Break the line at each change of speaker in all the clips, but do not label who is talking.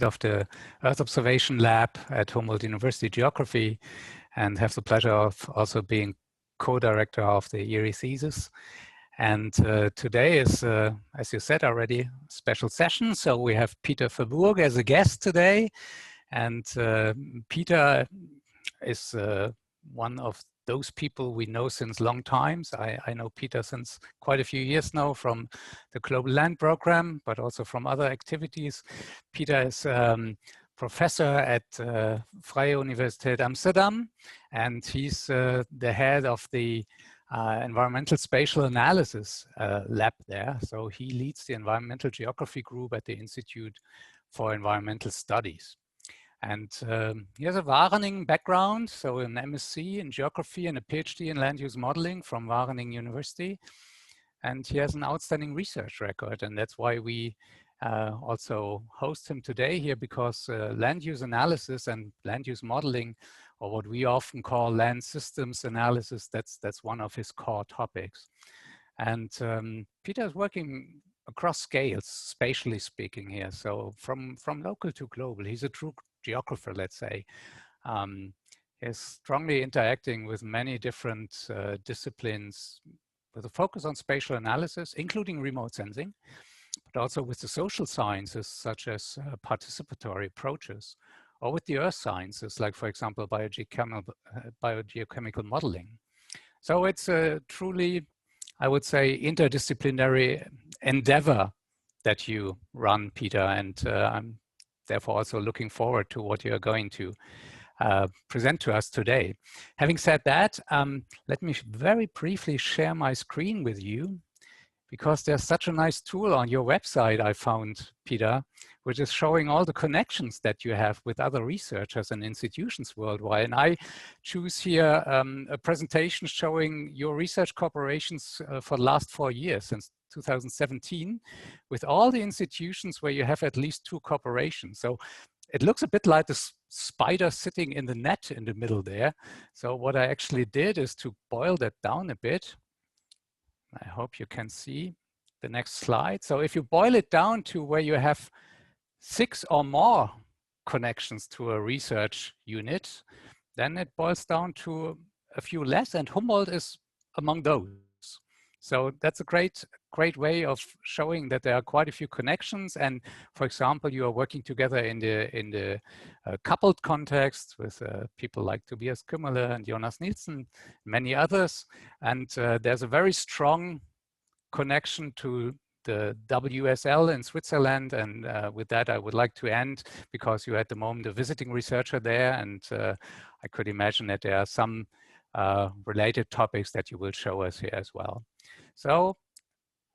of the Earth Observation Lab at Humboldt-University Geography, and have the pleasure of also being co-director of the THESys. And today is, as you said already, a special session. So we have Peter Verburg as a guest today. And Peter is one of those people we know since long times. I know Peter since quite a few years now from the Global Land Program, but also from other activities. Peter is professor at Freie Universität Amsterdam, and he's the head of the environmental spatial analysis lab there. So he leads the environmental geography group at the Institute for Environmental Studies. And he has a Wageningen background, so an MSc in geography and a PhD in land use modeling from Wageningen University. And he has an outstanding research record, and that's why we also host him today here, because land use analysis and land use modeling, or what we often call land systems analysis, that's one of his core topics. And Peter is working across scales, spatially speaking here, so from local to global. He's a true geographer, let's say. Is strongly interacting with many different disciplines with a focus on spatial analysis, including remote sensing, but also with the social sciences, such as participatory approaches, or with the earth sciences, like, for example, biogeochemical modeling. So it's a truly, I would say, interdisciplinary endeavor that you run, Peter, and I'm therefore also looking forward to what you're going to present to us today. Having said that, let me very briefly share my screen with you, because there's such a nice tool on your website I found, Peter, which is showing all the connections that you have with other researchers and institutions worldwide. And I choose here a presentation showing your research cooperations for the last 4 years, since 2017, with all the institutions where you have at least 2 cooperations. So it looks a bit like the spider sitting in the net in the middle there. So what I actually did is to boil that down a bit. I hope you can see the next slide. So if you boil it down to where you have 6 or more connections to a research unit, then it boils down to a few less, and Humboldt is among those. So that's a great way of showing that there are quite a few connections. And for example, you are working together in the coupled context with people like Tobias Kümmerle and Jonas Nielsen, many others. And there's a very strong connection to the WSL in Switzerland. And with that, I would like to end, because you at the moment a visiting researcher there, and I could imagine that there are some related topics that you will show us here as well. So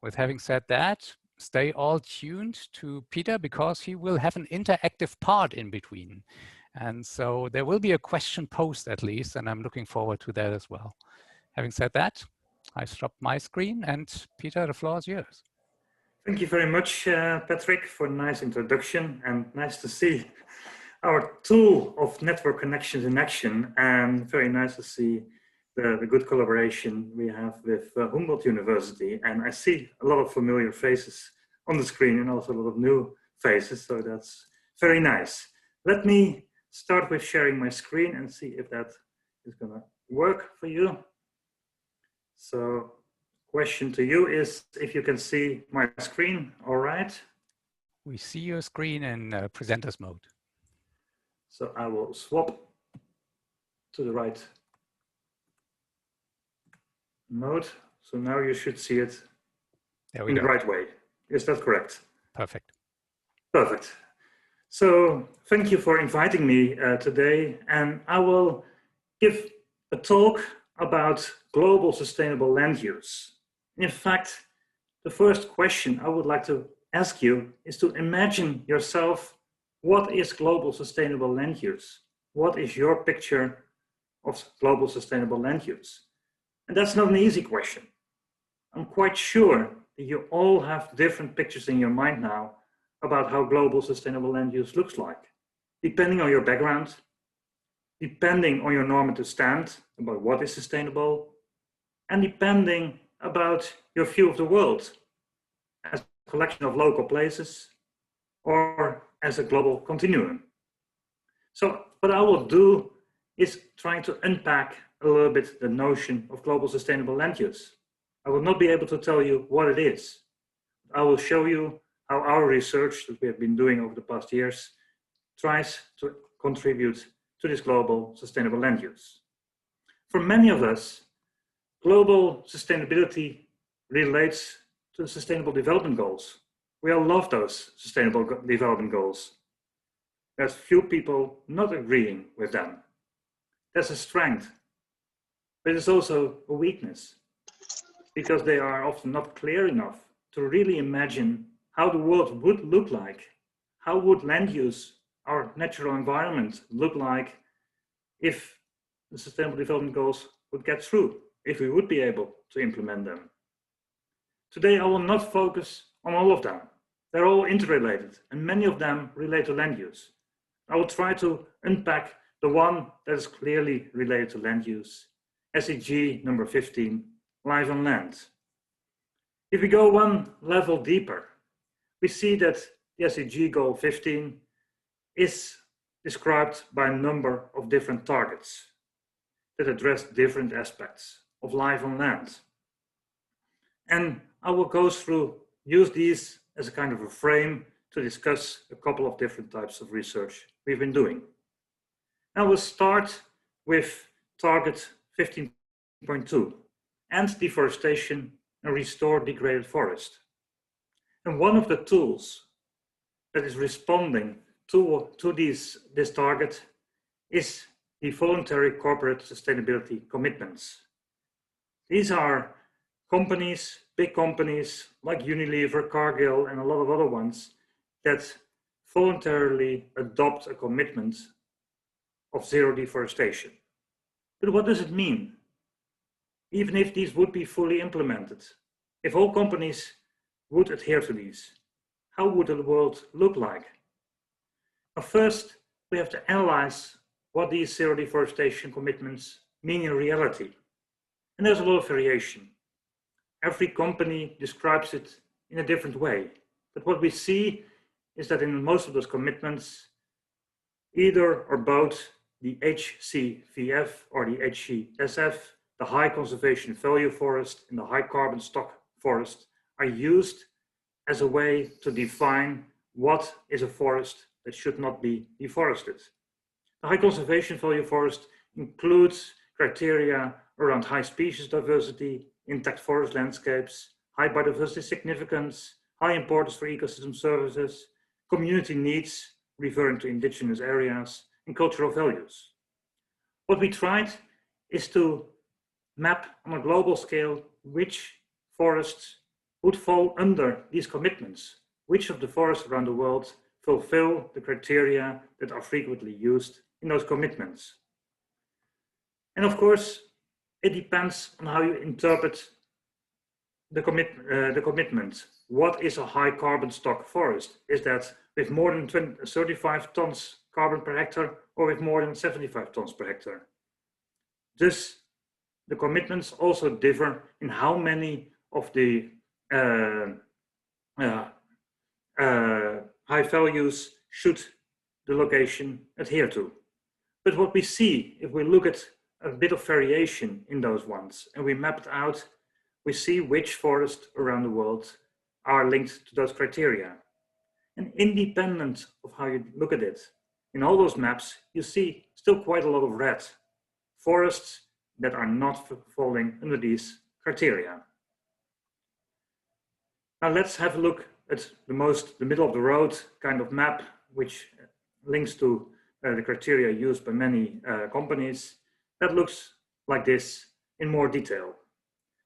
with having said that, stay all tuned to Peter, because he will have an interactive part in between. And so there will be a question posed at least, and I'm looking forward to that as well. Having said that, I stop my screen, and Peter, the floor is yours.
Thank you very much, Patrick, for a nice introduction, and nice to see our tool of network connections in action, and very nice to see the good collaboration we have with Humboldt-University. And I see a lot of familiar faces on the screen, and also a lot of new faces, so that's very nice. Let me start with sharing my screen and see if that is gonna work for you. So, question to you is if you can see my screen, all right?
We see your screen in presenters mode.
So I will swap to the right mode. So now you should see it in the right way. Is that correct?
Perfect.
Perfect. So thank you for inviting me today. And I will give a talk about global sustainable land use. In fact, the first question I would like to ask you is to imagine yourself, what is global sustainable land use? What is your picture of global sustainable land use? And that's not an easy question. I'm quite sure that you all have different pictures in your mind now about how global sustainable land use looks like, depending on your background, depending on your normative stand about what is sustainable, and depending about your view of the world as a collection of local places, or as a global continuum. So what I will do is trying to unpack a little bit the notion of global sustainable land use. I will not be able to tell you what it is. I will show you how our research that we have been doing over the past years tries to contribute to this global sustainable land use. For many of us, global sustainability relates to the Sustainable Development Goals. We all love those Sustainable Development Goals. There's few people not agreeing with them. That's a strength, but it's also a weakness because they are often not clear enough to really imagine how the world would look like. How would land use, our natural environment, look like if the Sustainable Development Goals would get through, if we would be able to implement them. Today, I will not focus on all of them. They're all interrelated, and many of them relate to land use. I will try to unpack the one that is clearly related to land use, SDG number 15, life on land. If we go one level deeper, we see that the SDG goal 15 is described by a number of different targets that address different aspects of life on land. And I will go through, use these as a kind of a frame to discuss a couple of different types of research we've been doing. I will start with target 15.2, end deforestation and restore degraded forest. And one of the tools that is responding to this target is the voluntary corporate sustainability commitments. These are companies, big companies like Unilever, Cargill, and a lot of other ones that voluntarily adopt a commitment of zero deforestation. But what does it mean? Even if these would be fully implemented, if all companies would adhere to these, how would the world look like? Now, first, we have to analyze what these zero deforestation commitments mean in reality. And there's a lot of variation. Every company describes it in a different way. But what we see is that in most of those commitments, either or both the HCVF or the HCSF, the high conservation value forest and the high carbon stock forest, are used as a way to define what is a forest that should not be deforested. The high conservation value forest includes criteria around high species diversity, intact forest landscapes, high biodiversity significance, high importance for ecosystem services, community needs, referring to indigenous areas, and cultural values. What we tried is to map on a global scale which forests would fall under these commitments, which of the forests around the world fulfill the criteria that are frequently used in those commitments. And of course, it depends on how you interpret the commitment. What is a high carbon stock forest? Is that with more than 35 tons carbon per hectare or with more than 75 tons per hectare? Thus, the commitments also differ in how many of the high values should the location adhere to. But what we see, if we look at a bit of variation in those ones and we map it out, we see which forests around the world are linked to those criteria. And independent of how you look at it, in all those maps, you see still quite a lot of red. Forests that are not falling under these criteria. Now let's have a look at the middle of the road kind of map, which links to the criteria used by many companies. That looks like this in more detail.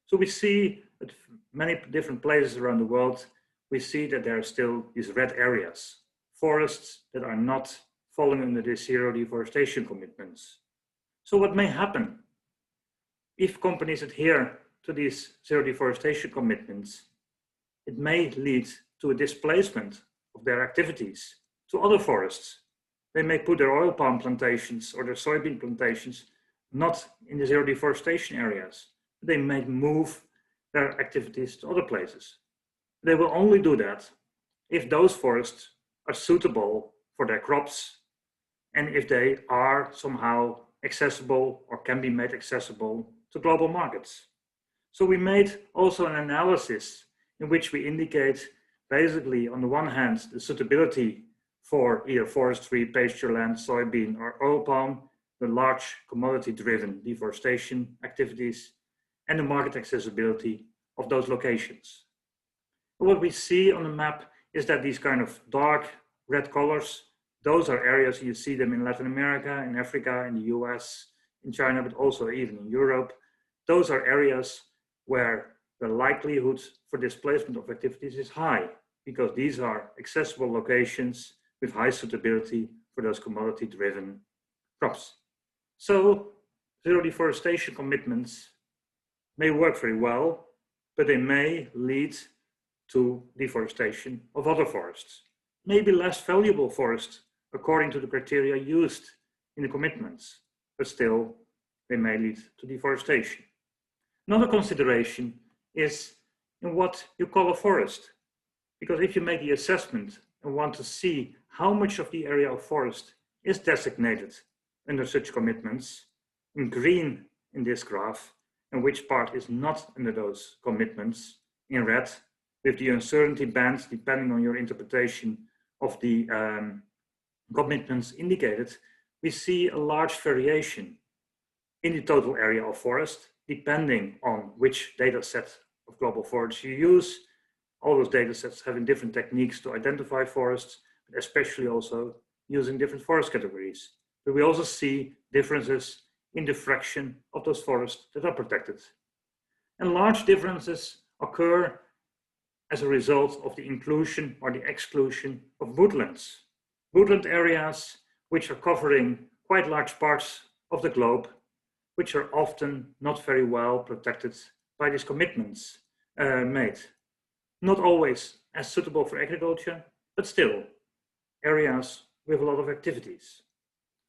So we see at many different places around the world, we see that there are still these red areas, forests that are not falling under the zero deforestation commitments. So what may happen if companies adhere to these zero deforestation commitments? It may lead to a displacement of their activities to other forests. They may put their oil palm plantations or their soybean plantations not in the zero deforestation areas. They may move their activities to other places. They will only do that if those forests are suitable for their crops and if they are somehow accessible or can be made accessible to global markets. So we made also an analysis in which we indicate basically on the one hand the suitability for either forestry, pastureland, soybean or oil palm, the large commodity-driven deforestation activities, and the market accessibility of those locations. But what we see on the map is that these kind of dark red colors, those are areas, you see them in Latin America, in Africa, in the US, in China, but also even in Europe. Those are areas where the likelihood for displacement of activities is high, because these are accessible locations with high suitability for those commodity-driven crops. So zero deforestation commitments may work very well, but they may lead to deforestation of other forests, maybe less valuable forests according to the criteria used in the commitments, but still they may lead to deforestation. Another consideration is in what you call a forest, because if you make the assessment and want to see how much of the area of forest is designated under such commitments, in green in this graph, and which part is not under those commitments, in red, with the uncertainty bands depending on your interpretation of the commitments indicated, we see a large variation in the total area of forest, depending on which data set of global forests you use. All those data sets having different techniques to identify forests, but especially also using different forest categories. But we also see differences in the fraction of those forests that are protected. And large differences occur as a result of the inclusion or the exclusion of woodlands. Woodland areas which are covering quite large parts of the globe, which are often not very well protected by these commitments made. Not always as suitable for agriculture, but still areas with a lot of activities.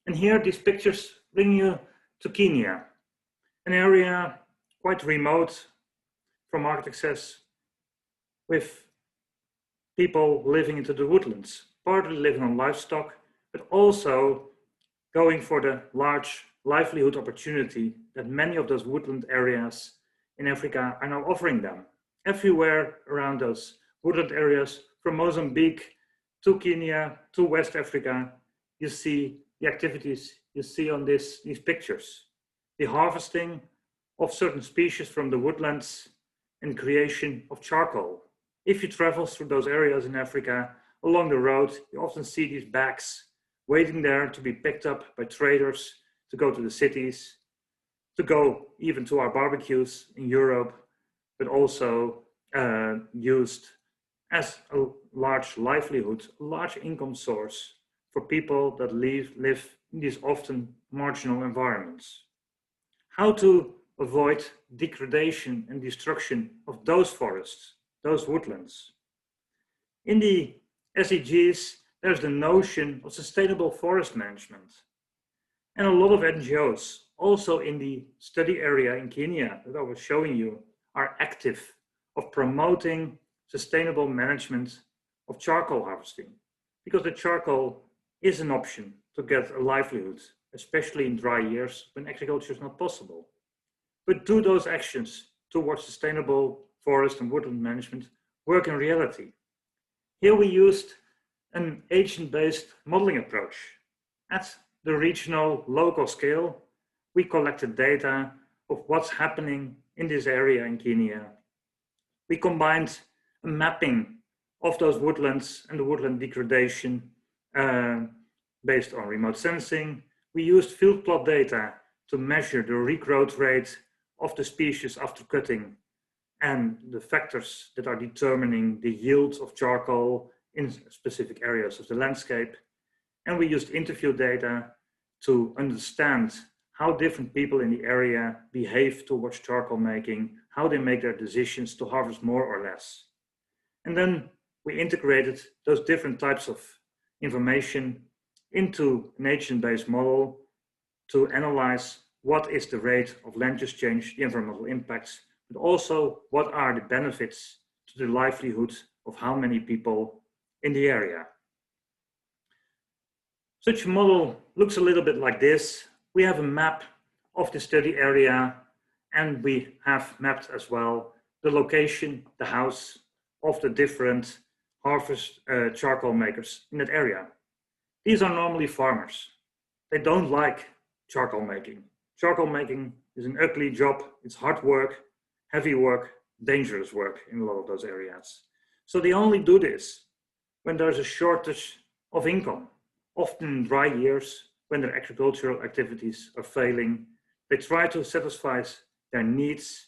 And here these pictures bring you to Kenya, an area quite remote from market access, with people living into the woodlands, partly living on livestock, but also going for the large livelihood opportunity that many of those woodland areas in Africa are now offering them. Everywhere around those woodland areas, from Mozambique to Kenya to West Africa, you see the activities you see on these pictures. The harvesting of certain species from the woodlands and creation of charcoal. If you travel through those areas in Africa, along the road, you often see these bags waiting there to be picked up by traders to go to the cities, to go even to our barbecues in Europe, but also used as a large livelihood, a large income source for people that live in these often marginal environments. How to avoid degradation and destruction of those forests, those woodlands. In the SDGs, there's the notion of sustainable forest management. And a lot of NGOs, also in the study area in Kenya that I was showing you, are active of promoting sustainable management of charcoal harvesting, because the charcoal is an option to get a livelihood, especially in dry years when agriculture is not possible. But do those actions towards sustainable forest and woodland management work in reality? Here we used an agent-based modeling approach. At the regional, local scale, we collected data of what's happening in this area in Kenya. We combined a mapping of those woodlands and the woodland degradation based on remote sensing. We used field plot data to measure the regrowth rate of the species after cutting and the factors that are determining the yield of charcoal in specific areas of the landscape. And we used interview data to understand how different people in the area behave towards charcoal making, how they make their decisions to harvest more or less. And then we integrated those different types of information into an agent-based model to analyze what is the rate of land use change, the environmental impacts, but also what are the benefits to the livelihood of how many people in the area. Such a model looks a little bit like this. We have a map of the study area, and we have mapped as well the location, the house of the different harvest charcoal makers in that area. These are normally farmers. They don't like charcoal making. Charcoal making is an ugly job. It's hard work, heavy work, dangerous work in a lot of those areas. So they only do this when there's a shortage of income. Often in dry years, when their agricultural activities are failing, they try to satisfy their needs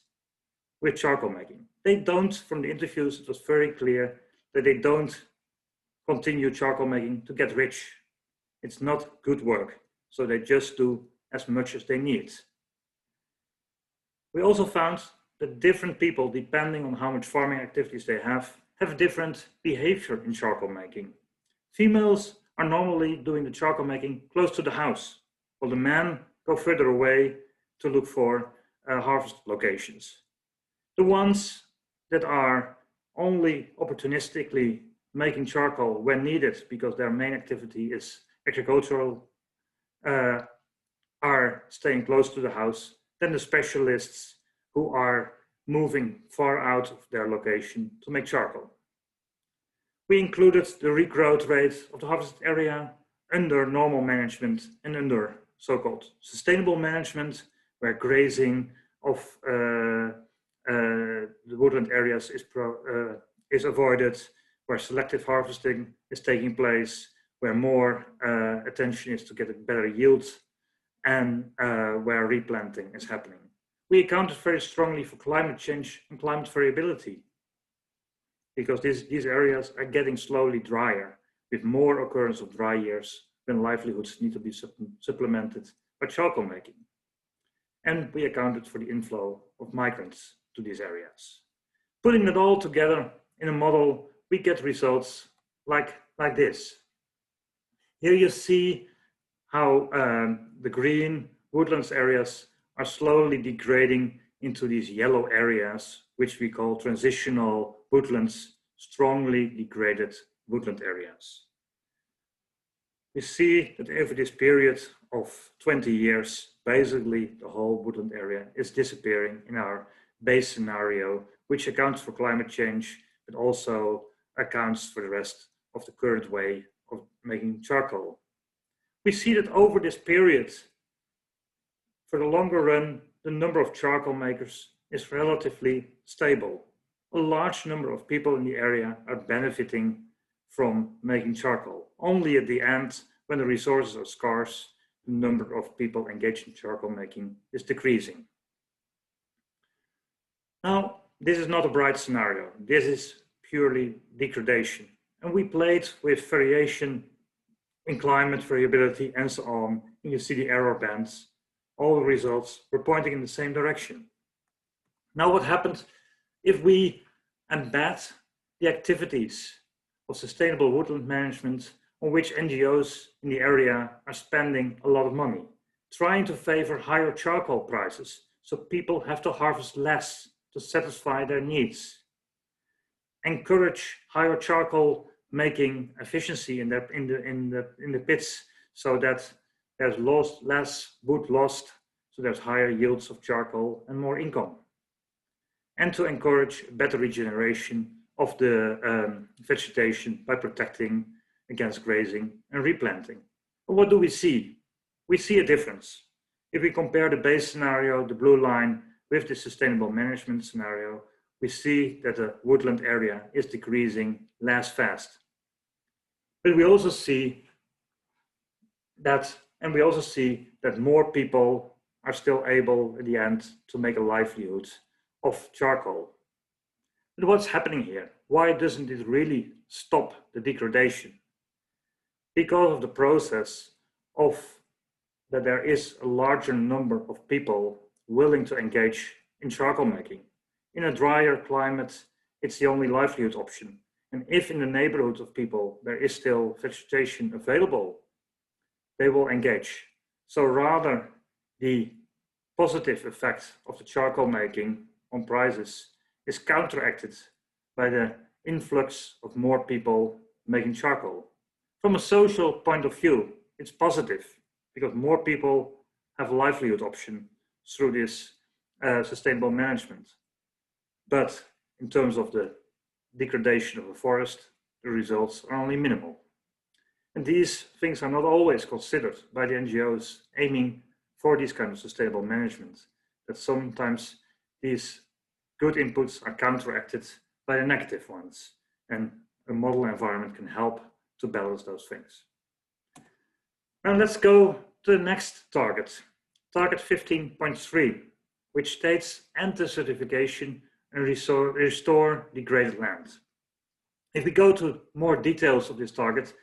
with charcoal making. They don't, from the interviews, it was very clear that they don't continue charcoal making to get rich. It's not good work, so they just do as much as they need. We also found that different people, depending on how much farming activities they have different behavior in charcoal making. Females are normally doing the charcoal making close to the house, while the men go further away to look for harvest locations. The ones that are only opportunistically making charcoal when needed because their main activity is agricultural are staying close to the house. Then the specialists who are moving far out of their location to make charcoal. We included the regrowth rate of the harvested area under normal management and under so-called sustainable management, where grazing of the woodland areas is avoided, where selective harvesting is taking place, where more attention is to get a better yield, and where replanting is happening. We accounted very strongly for climate change and climate variability, because these areas are getting slowly drier, with more occurrence of dry years when livelihoods need to be supplemented by charcoal making. And we accounted for the inflow of migrants to these areas. Putting it all together in a model, we get results like this. Here you see how the green woodlands areas are slowly degrading into these yellow areas, which we call transitional woodlands, strongly degraded woodland areas. We see that over this period of 20 years, basically the whole woodland area is disappearing in our base scenario, which accounts for climate change, but also accounts for the rest of the current way of making charcoal. We see that over this period, for the longer run, the number of charcoal makers is relatively stable. A large number of people in the area are benefiting from making charcoal. Only at the end, when the resources are scarce, the number of people engaged in charcoal making is decreasing. Now, this is not a bright scenario. This is purely degradation. And we played with variation in climate variability and so on. And you see the error bands. All the results were pointing in the same direction. Now, what happened if we embed the activities of sustainable woodland management on which NGOs in the area are spending a lot of money, trying to favor higher charcoal prices so people have to harvest less to satisfy their needs, encourage higher charcoal making efficiency in the pits so that there's less wood lost, so there's higher yields of charcoal and more income, and to encourage better regeneration of the vegetation by protecting against grazing and replanting. But what do we see? We see a difference. If we compare the base scenario, the blue line, with the sustainable management scenario, we see that the woodland area is decreasing less fast. But we also see that, more people are still able, in the end, to make a livelihood of charcoal. But what's happening here? Why doesn't it really stop the degradation? Because of the process of that there is a larger number of people willing to engage in charcoal making. In a drier climate, it's the only livelihood option. And if in the neighborhood of people there is still vegetation available, they will engage. So rather, the positive effect of the charcoal making on prices is counteracted by the influx of more people making charcoal. From a social point of view, it's positive because more people have a livelihood option through this sustainable management. But in terms of the degradation of the forest, the results are only minimal. And these things are not always considered by the NGOs aiming for this kind of sustainable management, that sometimes these good inputs are counteracted by the negative ones, and a model environment can help to balance those things. Now let's go to the next target, target 15.3, which states end the certification and restore degraded land. If we go to more details of this target,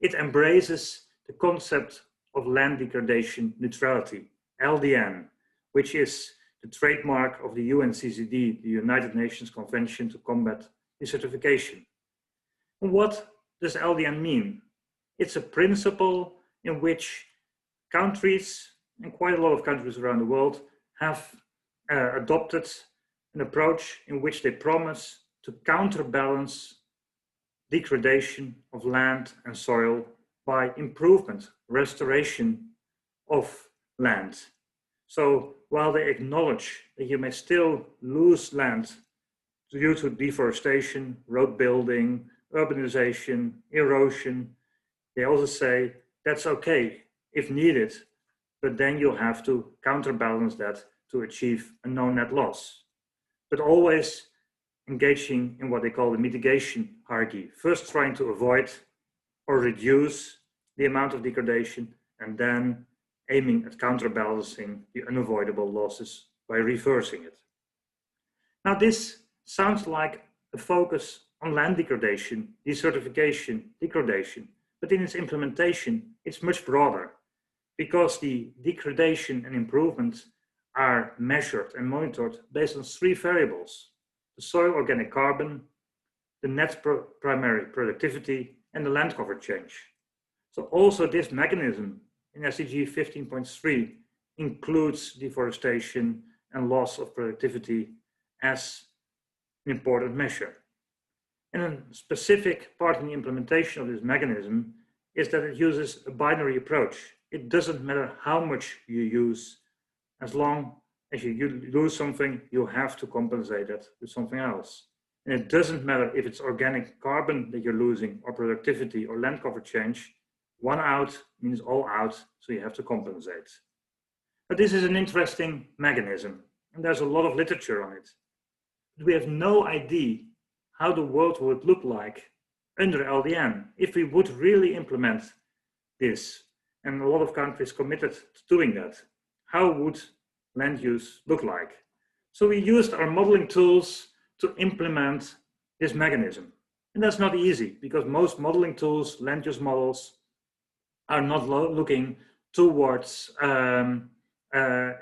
it embraces the concept of land degradation neutrality, LDN, which is the trademark of the UNCCD, the United Nations Convention to Combat Desertification. And what does LDN mean? It's a principle in which countries, and quite a lot of countries around the world, have adopted an approach in which they promise to counterbalance degradation of land and soil by improvement, restoration of land. So while they acknowledge that you may still lose land due to deforestation, road building, urbanization, erosion, they also say that's okay if needed, but then you'll have to counterbalance that to achieve a no net loss. But always engaging in what they call the mitigation hierarchy, first trying to avoid or reduce the amount of degradation, and then aiming at counterbalancing the unavoidable losses by reversing it. Now this sounds like a focus on land degradation, desertification, degradation, but in its implementation, it's much broader, because the degradation and improvements are measured and monitored based on 3 variables: the soil organic carbon, the net primary productivity, and the land cover change. So also this mechanism in SDG 15.3 includes deforestation and loss of productivity as an important measure. And a specific part in the implementation of this mechanism is that it uses a binary approach. It doesn't matter how much you use, as long as you lose something, you have to compensate it with something else. And it doesn't matter if it's organic carbon that you're losing, or productivity, or land cover change. One out means all out, so you have to compensate. But this is an interesting mechanism, and there's a lot of literature on it. But we have no idea how the world would look like under LDN if we would really implement this. And a lot of countries committed to doing that. How would land use look like? So we used our modeling tools to implement this mechanism. And that's not easy, because most modeling tools, land use models, are not looking towards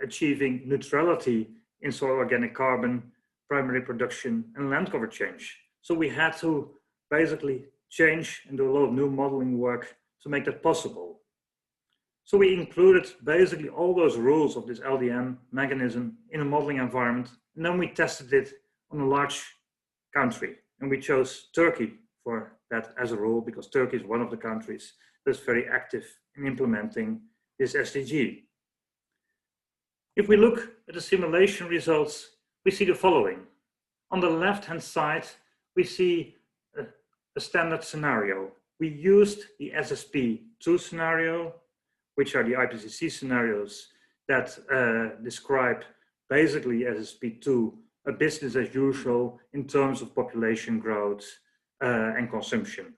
achieving neutrality in soil organic carbon, primary production, and land cover change. So we had to basically change and do a lot of new modeling work to make that possible. So we included basically all those rules of this LDN mechanism in a modeling environment, and then we tested it on a large country. And we chose Turkey for that as a rule, because Turkey is one of the countries that's very active in implementing this SDG. If we look at the simulation results, we see the following. On the left-hand side, we see a standard scenario. We used the SSP2 scenario, which are the IPCC scenarios that describe basically SSP2, a business as usual in terms of population growth and consumption.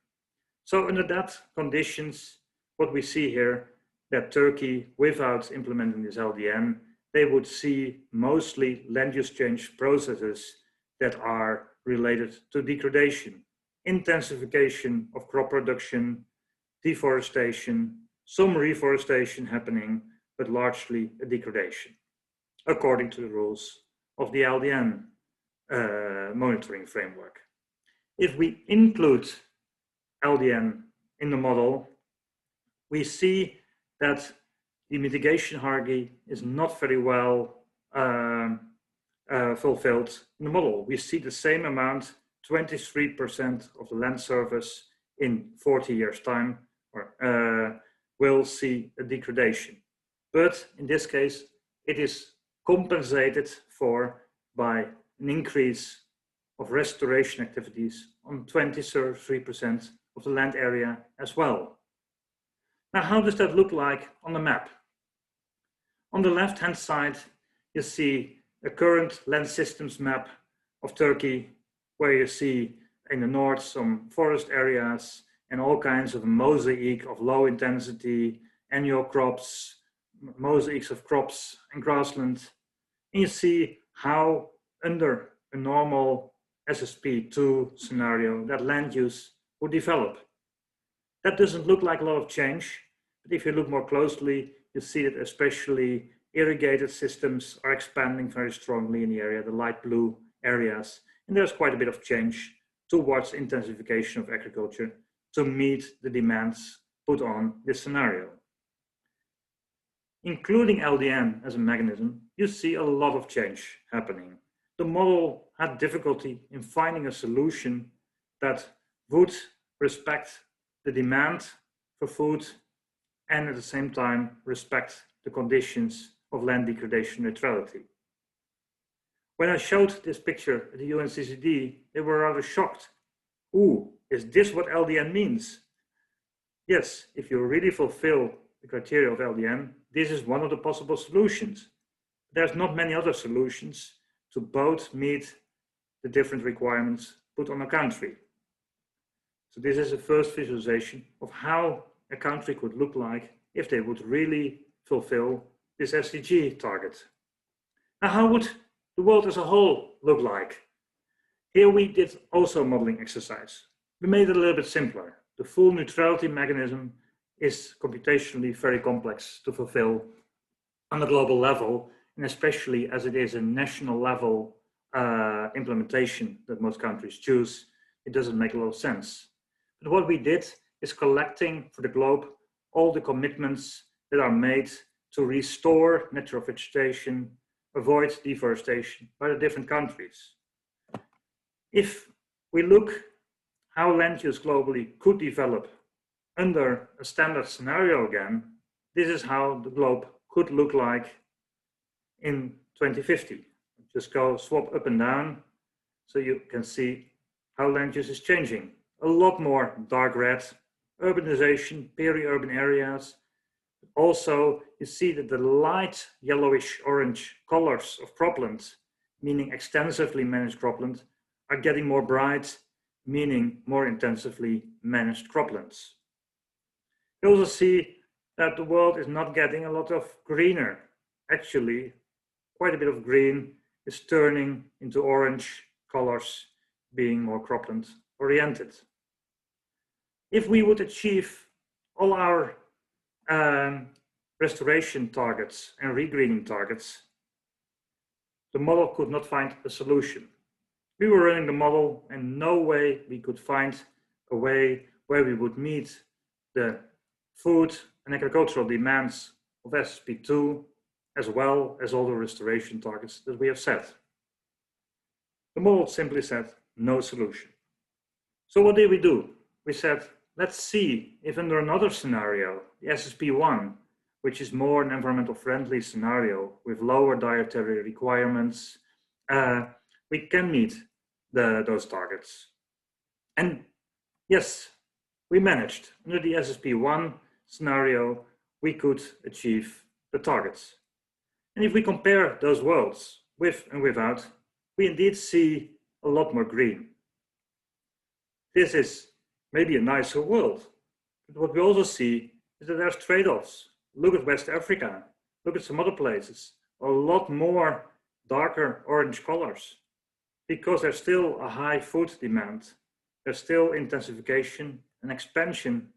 So under that conditions, what we see here, that Turkey, without implementing this LDN, they would see mostly land use change processes that are related to degradation, intensification of crop production, deforestation, some reforestation happening, but largely a degradation, according to the rules of the LDN monitoring framework. If we include LDN in the model, we see that the mitigation hierarchy is not very well fulfilled in the model. We see the same amount, 23% of the land surface in 40 years' time, or will see a degradation. But in this case, it is compensated for by an increase of restoration activities on 23% of the land area as well. Now, how does that look like on the map? On the left-hand side, you see a current land systems map of Turkey, where you see in the north some forest areas and all kinds of mosaic of low intensity annual crops, mosaics of crops and grassland. And you see how under a normal SSP2 scenario that land use would develop. That doesn't look like a lot of change, but if you look more closely, you see that especially irrigated systems are expanding very strongly in the area, the light blue areas, and there's quite a bit of change towards intensification of agriculture to meet the demands put on this scenario. Including LDN as a mechanism, you see a lot of change happening. The model had difficulty in finding a solution that would respect the demand for food and at the same time respect the conditions of land degradation neutrality. When I showed this picture at the UNCCD, they were rather shocked. Ooh, is this what LDN means? Yes, if you really fulfill the criteria of LDN, this is one of the possible solutions. There's not many other solutions to both meet the different requirements put on a country. So this is a first visualization of how a country could look like if they would really fulfill this SDG target. Now, how would the world as a whole look like? Here we did also a modeling exercise. We made it a little bit simpler. The full neutrality mechanism is computationally very complex to fulfill on a global level, and especially as it is a national level implementation that most countries choose, it doesn't make a lot of sense. But what we did is collecting for the globe all the commitments that are made to restore natural vegetation, avoid deforestation by the different countries. If we look how land use globally could develop under a standard scenario again, this is how the globe could look like in 2050. Just go swap up and down so you can see how land use is changing. A lot more dark red, urbanization, peri-urban areas. Also, you see that the light yellowish orange colors of cropland, meaning extensively managed cropland, are getting more bright, meaning more intensively managed croplands. You also see that the world is not getting a lot of greener. Actually, quite a bit of green is turning into orange colors, being more cropland oriented. If we would achieve all our restoration targets and regreening targets, the model could not find a solution. We were running the model and no way we could find a way where we would meet the food and agricultural demands of SSP2 as well as all the restoration targets that we have set. The model simply said no solution. So what did we do? We said, let's see if under another scenario, the SSP1, which is more an environmental friendly scenario with lower dietary requirements, we can meet those targets. And yes, we managed. Under the SSP1 scenario, we could achieve the targets. And if we compare those worlds with and without, we indeed see a lot more green. This is maybe a nicer world. But what we also see is that there's trade-offs. Look at West Africa, look at some other places, a lot more darker orange colors, because there's still a high food demand. There's still intensification and expansion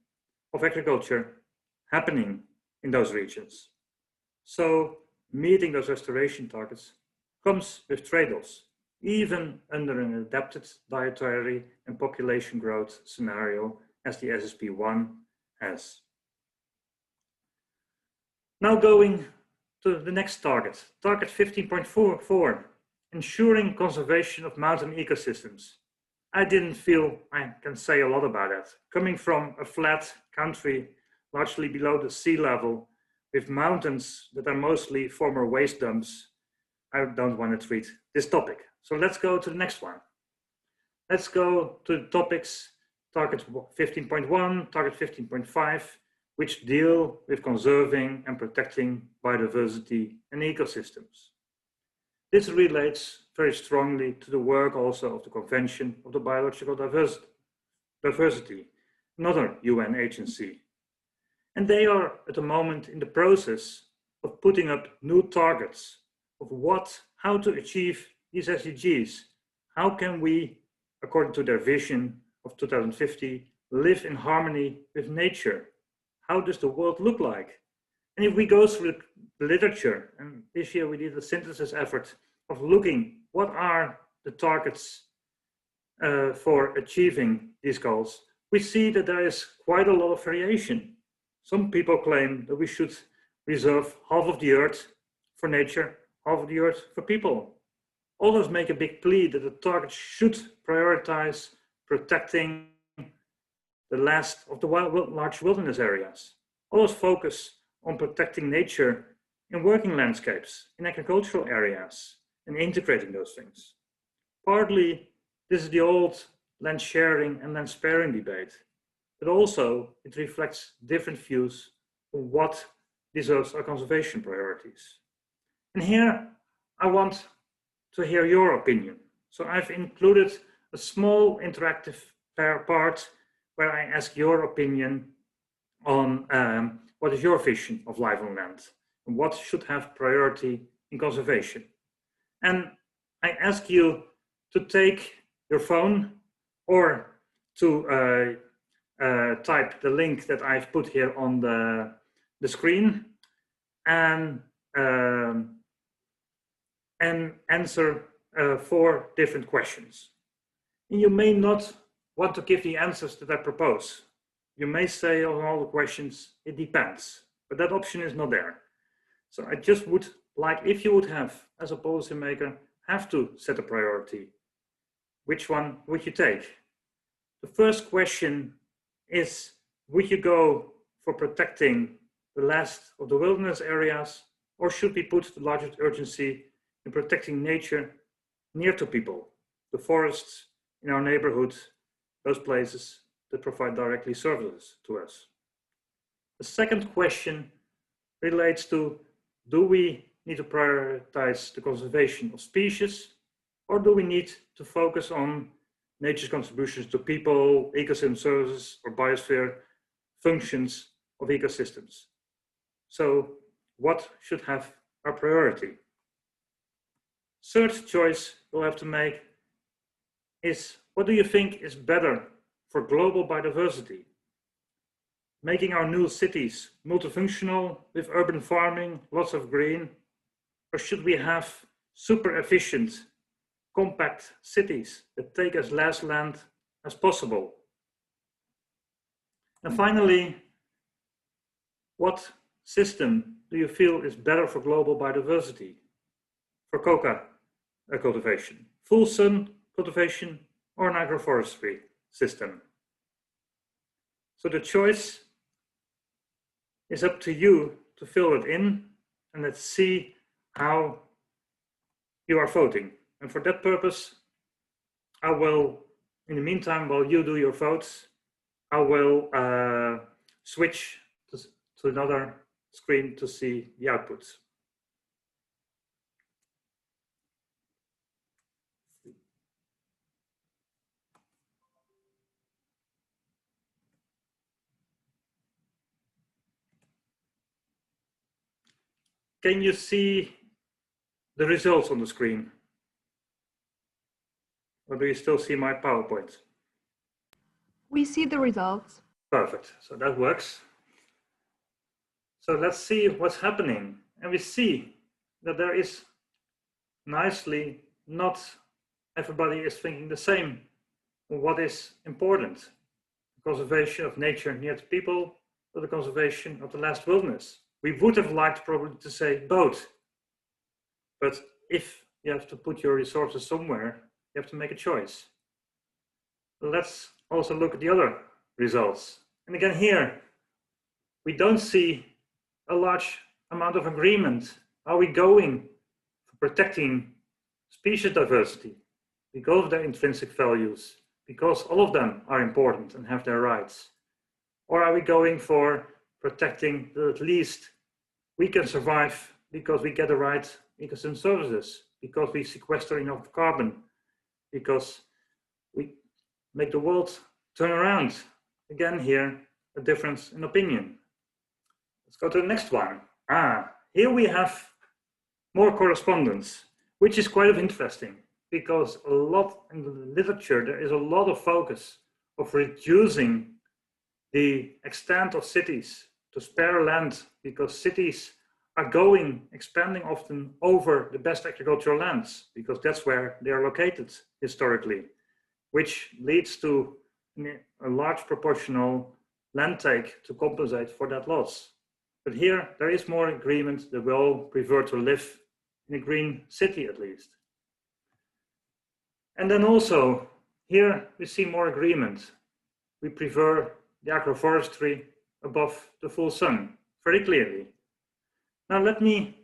of agriculture happening in those regions. So meeting those restoration targets comes with trade-offs, even under an adapted dietary and population growth scenario as the SSP1 has. Now going to the next target, target 15.4, ensuring conservation of mountain ecosystems. I didn't feel I can say a lot about that. Coming from a flat country largely below the sea level, with mountains that are mostly former waste dumps, I don't want to treat this topic. So let's go to the next one. Let's go to the topics, target 15.1, target 15.5, which deal with conserving and protecting biodiversity and ecosystems. This relates very strongly to the work also of the Convention of the Biological Diversity, another UN agency. And they are at the moment in the process of putting up new targets of how to achieve these SDGs. How can we, according to their vision of 2050, live in harmony with nature? How does the world look like? And if we go through the literature, and this year we did a synthesis effort of looking what are the targets for achieving these goals, we see that there is quite a lot of variation. Some people claim that we should reserve half of the earth for nature, half of the earth for people. Others make a big plea that the target should prioritize protecting the last of the large wilderness areas. Others focus on protecting nature in working landscapes, in agricultural areas, and integrating those things. Partly, this is the old land sharing and land sparing debate, but also it reflects different views on what deserves our conservation priorities. And here, I want to hear your opinion. So I've included a small interactive part where I ask your opinion on what is your vision of life on land and what should have priority in conservation. And I ask you to take your phone or to type the link that I've put here on the screen and answer 4 different questions. And you may not want to give the answers that I propose. You may say on all the questions, it depends, but that option is not there. So I just would like, if you would have, as a policymaker, have to set a priority, which one would you take? The first question is, would you go for protecting the last of the wilderness areas, or should we put the largest urgency in protecting nature near to people, the forests in our neighborhood, those places that provide directly services to us? The second question relates to, do we need to prioritize the conservation of species, or do we need to focus on nature's contributions to people, ecosystem services, or biosphere functions of ecosystems? So what should have our priority? Third choice we'll have to make is, what do you think is better for global biodiversity? Making our new cities multifunctional with urban farming, lots of green, or should we have super efficient, compact cities that take as less land as possible? And finally, what system do you feel is better for global biodiversity? For coca cultivation, full sun cultivation, or an agroforestry system? So the choice is up to you to fill it in, and let's see how you are voting. And for that purpose, I will, in the meantime, while you do your votes, I will switch to another screen to see the outputs. Can you see the results on the screen? Or do you still see my PowerPoint?
We see the results.
Perfect, so that works. So let's see what's happening. And we see that there is nicely, not everybody is thinking the same on what is important. The conservation of nature near to people, or the conservation of the last wilderness. We would have liked probably to say both. But if you have to put your resources somewhere, you have to make a choice. Let's also look at the other results. And again here, we don't see a large amount of agreement. Are we going for protecting species diversity because of their intrinsic values, because all of them are important and have their rights? Or are we going for protecting that at least we can survive because we get the right ecosystem services, because we sequester enough carbon, because we make the world turn around? Again, here, a difference in opinion. Let's go to the next one. Here we have more correspondence, which is quite interesting, because a lot in the literature, there is a lot of focus of reducing the extent of cities to spare land, because cities are expanding often over the best agricultural lands, because that's where they are located historically, which leads to a large proportional land take to compensate for that loss. But here, there is more agreement that we all prefer to live in a green city at least. And then also, here we see more agreement. We prefer the agroforestry above the full sun, very clearly. Now let me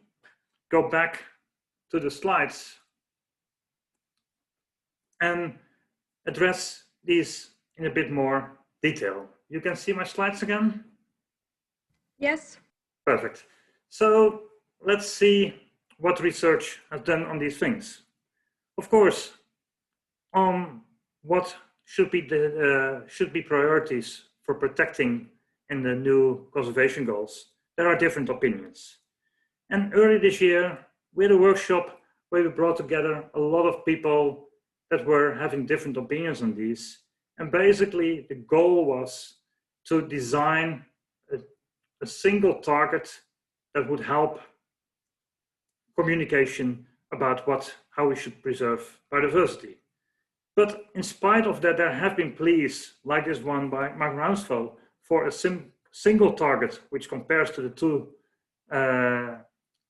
go back to the slides and address these in a bit more detail. You can see my slides again?
Yes.
Perfect. So let's see what research has done on these things. Of course, what should be priorities for protecting in the new conservation goals, there are different opinions. And early this year, we had a workshop where we brought together a lot of people that were having different opinions on these. And basically, the goal was to design a single target that would help communication about how we should preserve biodiversity. But in spite of that, there have been pleas like this one by Mark Rounsfeld for a single target, which compares to the 2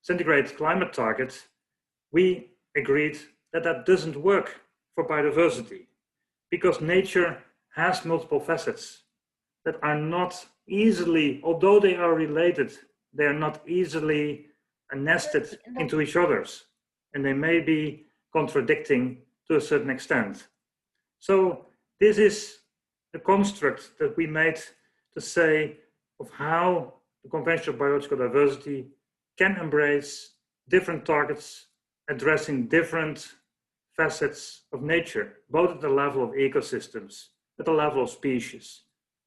centigrade climate target. We agreed that that doesn't work for biodiversity, because nature has multiple facets that are not easily, although they are related, they are not easily nested into each other's, and they may be contradicting to a certain extent. So this is a construct that we made to say of how the Convention of Biological Diversity can embrace different targets addressing different facets of nature, both at the level of ecosystems, at the level of species,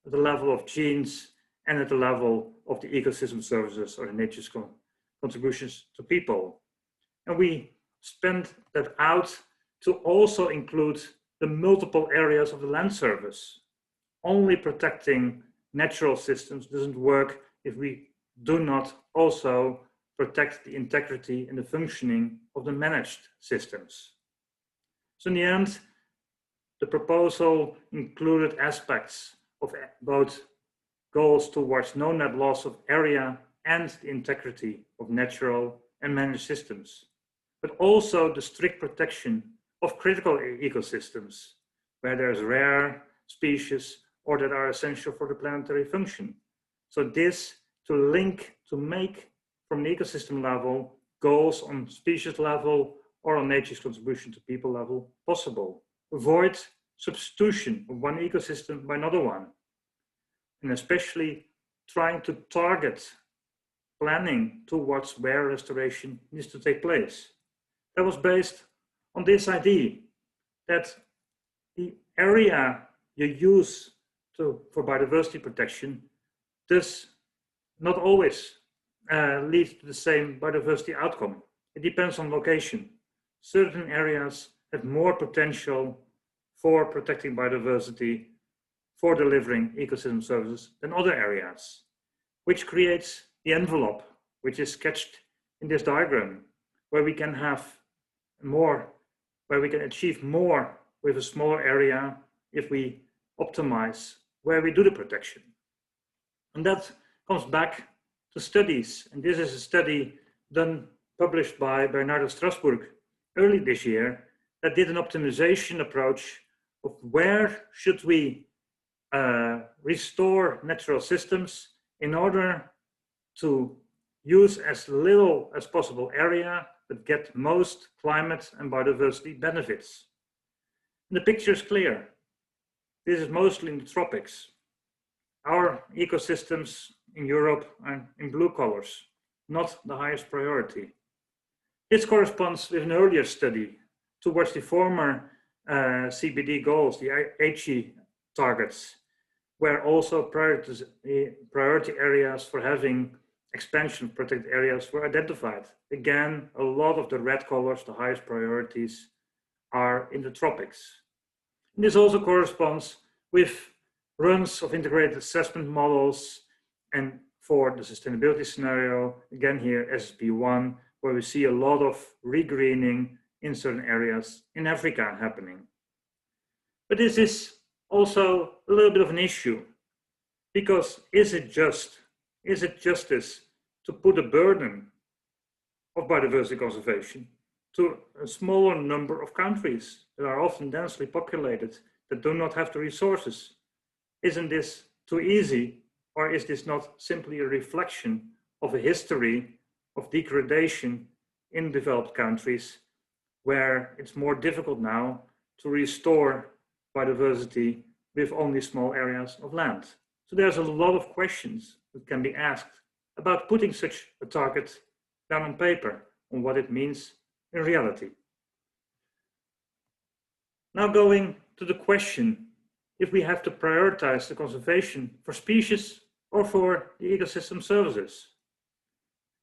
at the level of genes, and at the level of the ecosystem services or the nature's contributions to people. And we spent that out to also include the multiple areas of the land surface. Only protecting natural systems doesn't work if we do not also protect the integrity and the functioning of the managed systems. So in the end, the proposal included aspects of both goals towards no net loss of area and the integrity of natural and managed systems, but also the strict protection of critical ecosystems, where there's rare species or that are essential for the planetary function. So this to make from the ecosystem level goals on species level or on nature's contribution to people level possible. Avoid substitution of one ecosystem by another one. And especially trying to target planning towards where restoration needs to take place. That was based on this idea that the area you use for biodiversity protection does not always lead to the same biodiversity outcome. It depends on location. Certain areas have more potential for protecting biodiversity, for delivering ecosystem services than other areas, which creates the envelope, which is sketched in this diagram, where we can have more, where we can achieve more with a smaller area if we optimize where we do the protection. And that comes back to studies. And this is a study published by Bernardo Strasbourg early this year that did an optimization approach of where should we restore natural systems in order to use as little as possible area but get most climate and biodiversity benefits. And the picture is clear. This is mostly in the tropics. Our ecosystems in Europe are in blue colors, not the highest priority. This corresponds with an earlier study towards the former CBD goals, the HE targets, where also priority areas for having expansion of protected areas were identified. Again, a lot of the red colors, the highest priorities, are in the tropics. And this also corresponds with runs of integrated assessment models, and for the sustainability scenario, again here SSP1, where we see a lot of regreening in certain areas in Africa happening. But this is also a little bit of an issue, because is it justice to put a burden of biodiversity conservation to a smaller number of countries that are often densely populated, that do not have the resources? Isn't this too easy, or is this not simply a reflection of a history of degradation in developed countries, where it's more difficult now to restore biodiversity with only small areas of land? So there's a lot of questions that can be asked about putting such a target down on paper, on what it means in reality. Now going to the question, if we have to prioritize the conservation for species or for the ecosystem services.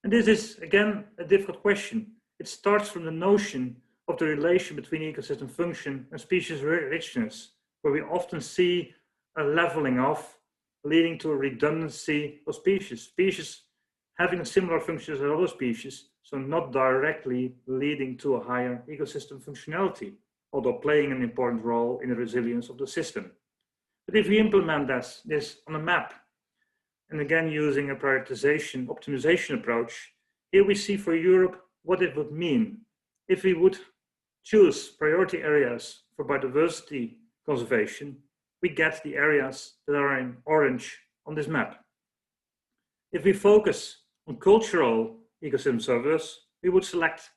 And this is, again, a difficult question. It starts from the notion of the relation between ecosystem function and species richness, where we often see a leveling off, leading to a redundancy of species. Species having similar functions as other species, so not directly leading to a higher ecosystem functionality, although playing an important role in the resilience of the system. But if we implement this on a map, and again using a prioritization optimization approach, here we see for Europe what it would mean if we would choose priority areas for biodiversity conservation. We get the areas that are in orange on this map. If we focus on cultural ecosystem services, we would select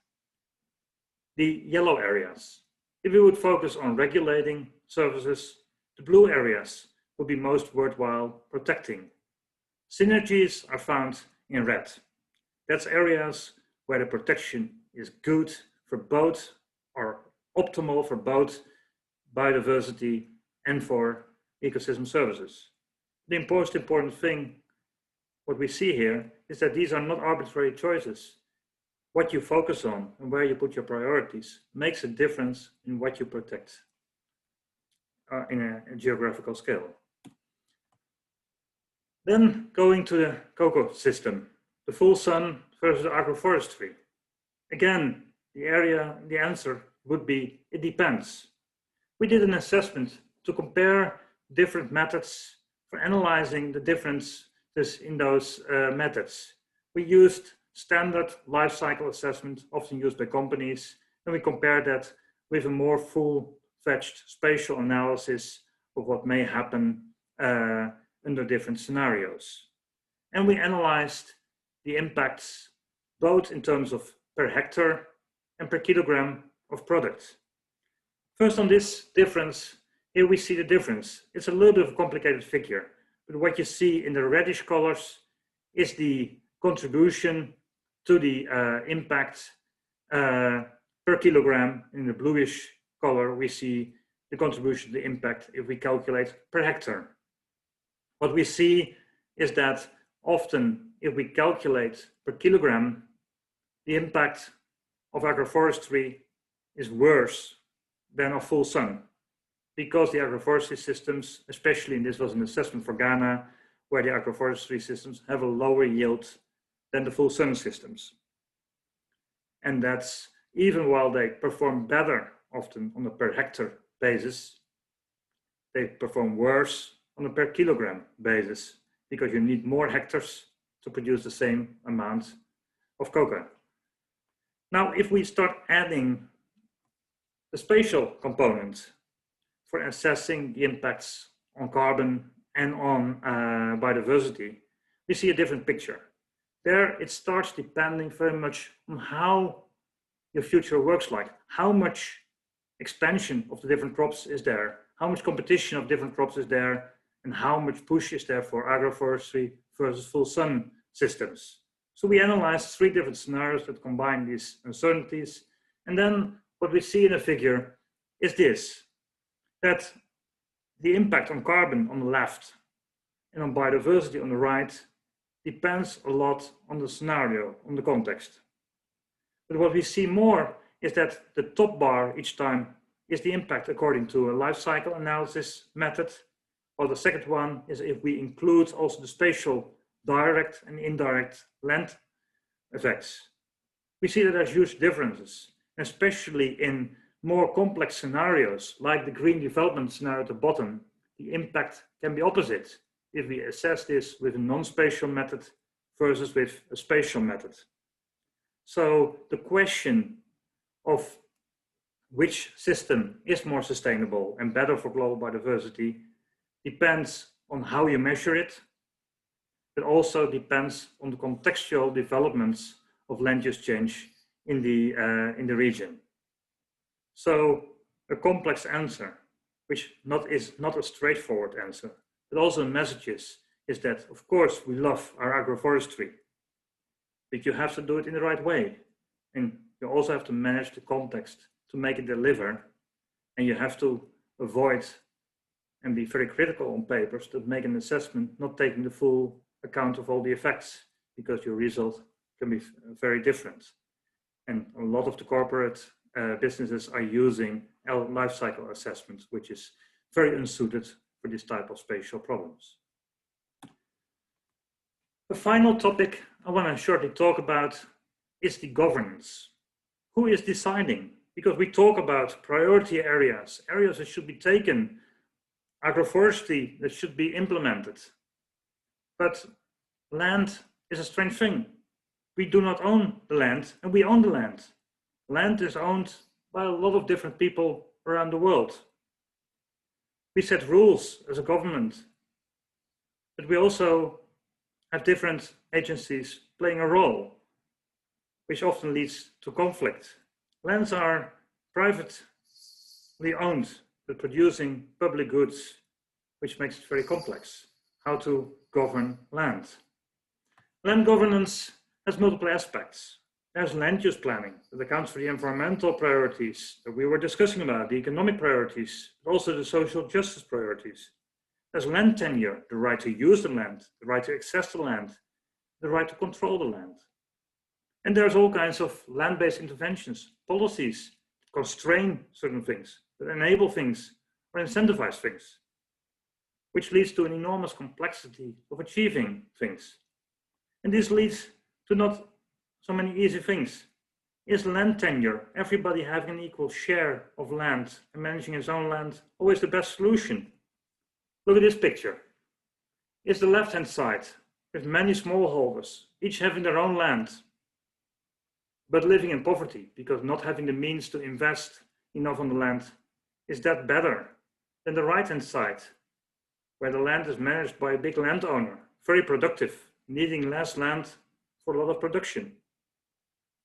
the yellow areas. If we would focus on regulating services, the blue areas would be most worthwhile protecting. Synergies are found in red. That's areas where the protection is good for both, or optimal for both biodiversity and for ecosystem services. The most important thing, what we see here, is that these are not arbitrary choices. What you focus on and where you put your priorities makes a difference in what you protect in a geographical scale. Then going to the cocoa system, the full sun versus agroforestry. Again, the answer would be, it depends. We did an assessment to compare different methods for analyzing the differences in those methods. We used standard life cycle assessment, often used by companies, and we compared that with a more full-fledged spatial analysis of what may happen under different scenarios. And we analyzed the impacts both in terms of per hectare and per kilogram of product. First, on this difference, here we see the difference. It's a little bit of a complicated figure, but what you see in the reddish colors is the contribution to the impact per kilogram. In the bluish color, we see the contribution to the impact if we calculate per hectare. What we see is that often, if we calculate per kilogram, the impact of agroforestry is worse than of full sun, because the agroforestry systems, especially, and this was an assessment for Ghana, where the agroforestry systems have a lower yield than the full sun systems. And that's even while they perform better often on a per hectare basis, they perform worse on a per kilogram basis, because you need more hectares to produce the same amount of cocoa. Now, if we start adding the spatial component for assessing the impacts on carbon and on biodiversity, we see a different picture. There it starts depending very much on how your future works like, how much expansion of the different crops is there, how much competition of different crops is there, and how much push is there for agroforestry versus full sun systems. So we analyzed 3 different scenarios that combine these uncertainties. And then what we see in a figure is this, that the impact on carbon on the left and on biodiversity on the right depends a lot on the scenario, on the context. But what we see more is that the top bar each time is the impact according to a life cycle analysis method, or the second one is if we include also the spatial direct and indirect land effects. We see that there's huge differences, especially in more complex scenarios like the green development scenario at the bottom. The impact can be opposite if we assess this with a non-spatial method versus with a spatial method. So the question of which system is more sustainable and better for global biodiversity depends on how you measure it. It also depends on the contextual developments of land use change in the region. So a complex answer, which is not a straightforward answer, but also the messages is that, of course, we love our agroforestry, but you have to do it in the right way. And you also have to manage the context to make it deliver. And you have to avoid and be very critical on papers that make an assessment not taking the full account of all the effects, because your result can be very different. And a lot of the corporate businesses are using life cycle assessments, which is very unsuited for this type of spatial problems. The final topic I want to shortly talk about is the governance. Who is deciding? Because we talk about priority areas, areas that should be taken, agroforestry that should be implemented. But land is a strange thing. We do not own the land, and we own the land. Land is owned by a lot of different people around the world. We set rules as a government, but we also have different agencies playing a role, which often leads to conflict. Lands are privately owned, but producing public goods, which makes it very complex. How to govern land. Land governance has multiple aspects. There's land use planning that accounts for the environmental priorities that we were discussing about, the economic priorities, but also the social justice priorities. There's land tenure, the right to use the land, the right to access the land, the right to control the land. And there's all kinds of land-based interventions, policies that constrain certain things, that enable things or incentivize things, which leads to an enormous complexity of achieving things. And this leads to not so many easy things. Is land tenure, everybody having an equal share of land and managing his own land, always the best solution? Look at this picture. Is the left-hand side with many smallholders, each having their own land, but living in poverty because not having the means to invest enough on the land, is that better than the right-hand side, where the land is managed by a big landowner, very productive, needing less land for a lot of production?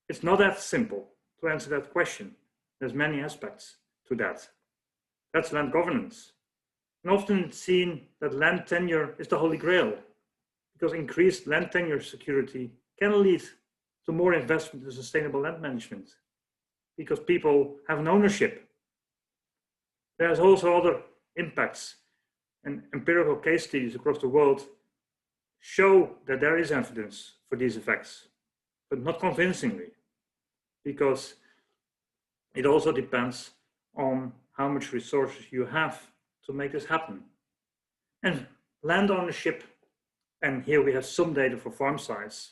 It's not that simple to answer that question. There's many aspects to that. That's land governance. And often it's seen that land tenure is the holy grail, because increased land tenure security can lead to more investment in sustainable land management, because people have an ownership. There's also other impacts, and empirical case studies across the world show that there is evidence for these effects, but not convincingly, because it also depends on how much resources you have to make this happen. And land ownership, and here we have some data for farm size,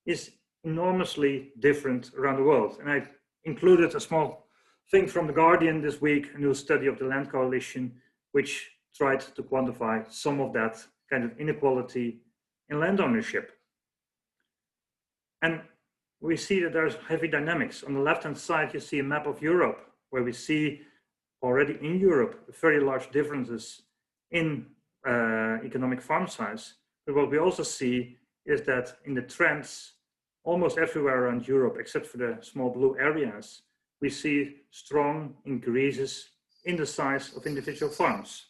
is enormously different around the world. And I included a small thing from The Guardian this week, a new study of the Land Coalition, which tried to quantify some of that kind of inequality in land ownership. And we see that there's heavy dynamics. On the left-hand side, you see a map of Europe, where we see already in Europe very large differences in economic farm size. But what we also see is that in the trends, almost everywhere around Europe, except for the small blue areas, we see strong increases in the size of individual farms.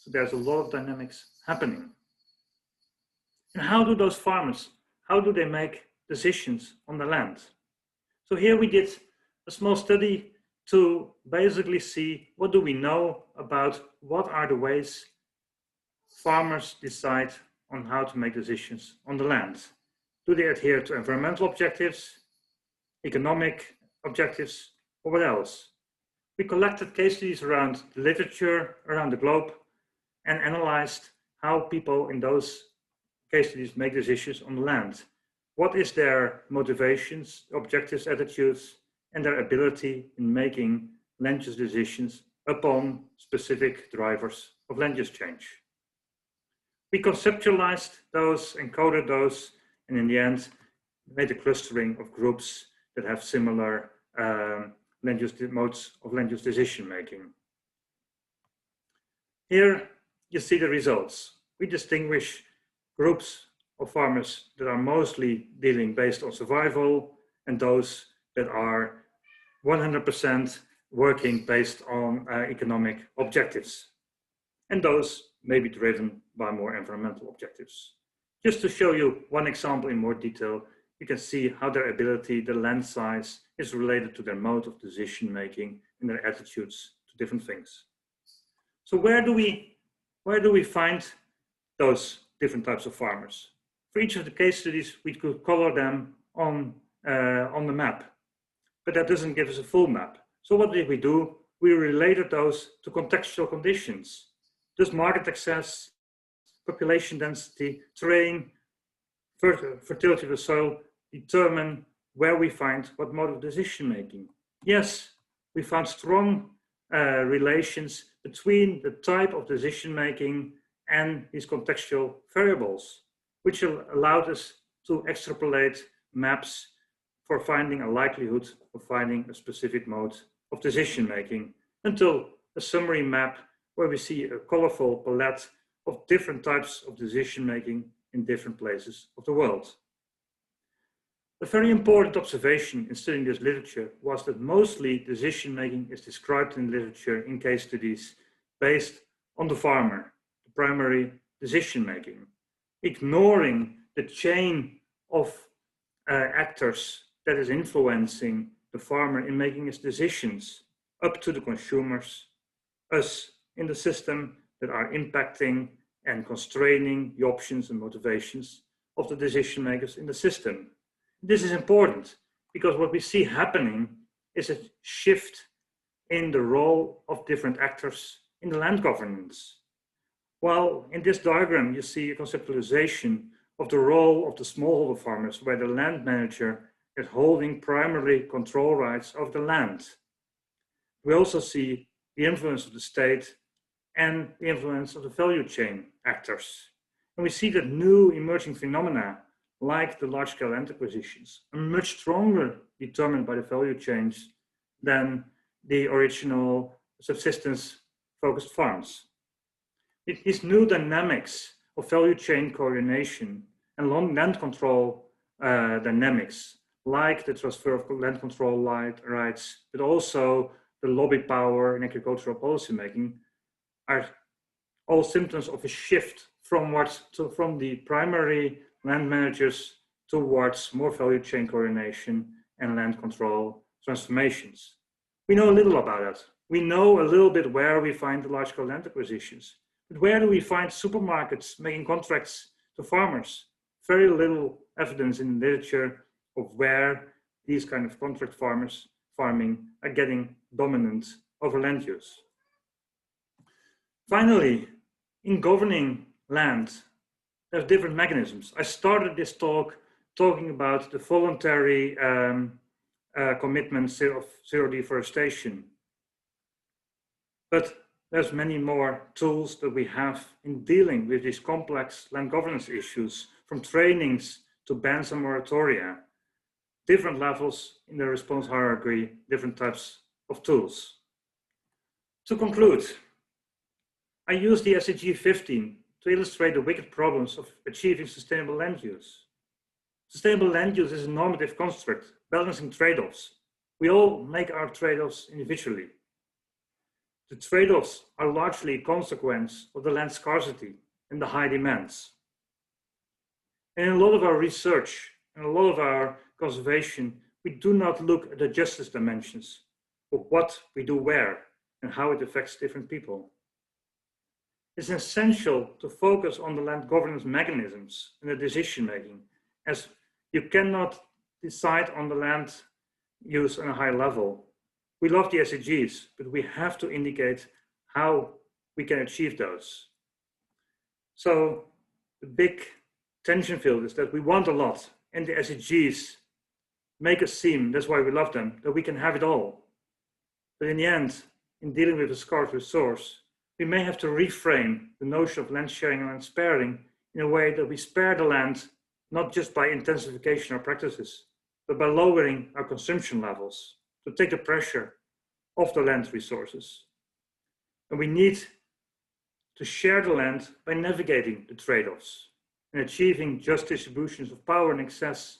So there's a lot of dynamics happening. And how do those farmers, how do they make decisions on the land? So here we did a small study to basically see what do we know about what are the ways farmers decide on how to make decisions on the land. Do they adhere to environmental objectives, economic objectives, or what else? We collected case studies around the literature around the globe and analyzed how people in those case studies make decisions on the land. What is their motivations, objectives, attitudes, and their ability in making land use decisions upon specific drivers of land use change. We conceptualized those, encoded those, and in the end, made a clustering of groups that have similar land use modes of land use decision making. Here you see the results. We distinguish groups of farmers that are mostly dealing based on survival and those that are 100% working based on economic objectives. And those may be driven by more environmental objectives. Just to show you one example in more detail, you can see how their ability, the land size, is related to their mode of decision making and their attitudes to different things. So where do we find those different types of farmers? For each of the case studies, we could color them on the map, but that doesn't give us a full map. So what did we do? We related those to contextual conditions. Does market access, population density, terrain, fertility of the soil determine where we find what mode of decision making? Yes, we found strong relations between the type of decision making and these contextual variables, which allowed us to extrapolate maps for finding a likelihood of finding a specific mode of decision making until a summary map where we see a colorful palette of different types of decision making in different places of the world. A very important observation in studying this literature was that mostly decision making is described in literature in case studies based on the farmer, the primary decision making, ignoring the chain of actors that is influencing the farmer in making his decisions up to the consumers, us in the system that are impacting and constraining the options and motivations of the decision makers in the system. This is important because what we see happening is a shift in the role of different actors in the land governance. While in this diagram you see a conceptualization of the role of the smallholder farmers where the land manager is holding primary control rights of the land. We also see the influence of the state and the influence of the value chain actors. And we see that new emerging phenomena like the large-scale land acquisitions are much stronger determined by the value chains than the original subsistence-focused farms. These new dynamics of value chain coordination and land control dynamics, like the transfer of land control rights, but also the lobby power in agricultural policymaking, are all symptoms of a shift from the primary land managers towards more value chain coordination and land control transformations. We know a little about that. We know a little bit where we find the large-scale land acquisitions, but where do we find supermarkets making contracts to farmers? Very little evidence in the literature of where these kind of contract farming are getting dominant over land use. Finally, in governing land, there's different mechanisms. I started this talk talking about the voluntary commitments of zero deforestation. But there's many more tools that we have in dealing with these complex land governance issues, from trainings to bans and moratoria, different levels in the response hierarchy, different types of tools. To conclude, I use the SDG 15 to illustrate the wicked problems of achieving sustainable land use. Sustainable land use is a normative construct, balancing trade-offs. We all make our trade-offs individually. The trade-offs are largely a consequence of the land scarcity and the high demands. And in a lot of our research and a lot of our conservation, we do not look at the justice dimensions of what we do where and how it affects different people. It's essential to focus on the land governance mechanisms and the decision making, as you cannot decide on the land use on a high level. We love the SDGs, but we have to indicate how we can achieve those. So the big tension field is that we want a lot, and the SDGs make us seem, that's why we love them, that we can have it all. But in the end, in dealing with a scarce resource, we may have to reframe the notion of land sharing and land sparing in a way that we spare the land, not just by intensification of practices, but by lowering our consumption levels to take the pressure off the land resources. And we need to share the land by navigating the trade-offs and achieving just distributions of power and access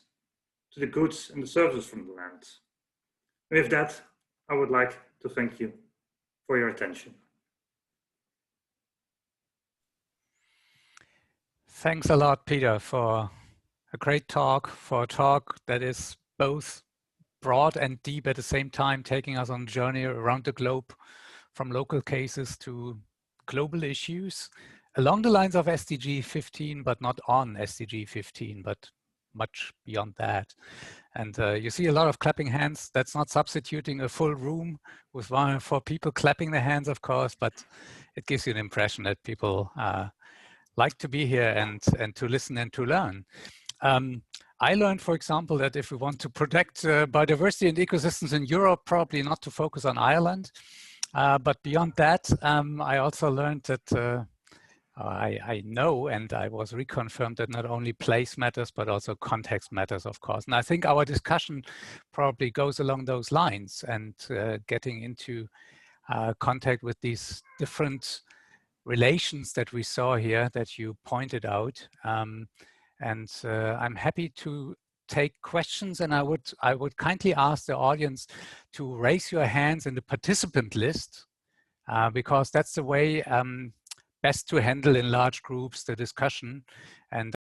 to the goods and the services from the land. And with that, I would like to thank you for your attention.
Thanks a lot, Peter, for a great talk, for a talk that is both broad and deep at the same time, taking us on a journey around the globe from local cases to global issues along the lines of SDG 15, but not on SDG 15, but much beyond that. And you see a lot of clapping hands. That's not substituting a full room with 1 or 4 people clapping their hands, of course, but it gives you an impression that people like to be here and to listen and to learn. I learned, for example, that if we want to protect biodiversity and ecosystems in Europe, probably not to focus on Ireland. But beyond that, I also learned that I know, and I was reconfirmed, that not only place matters, but also context matters, of course. And I think our discussion probably goes along those lines, and getting into contact with these different relations that we saw here that you pointed out. And I'm happy to take questions, and I would kindly ask the audience to raise your hands in the participant list, because that's the way best to handle in large groups the discussion. And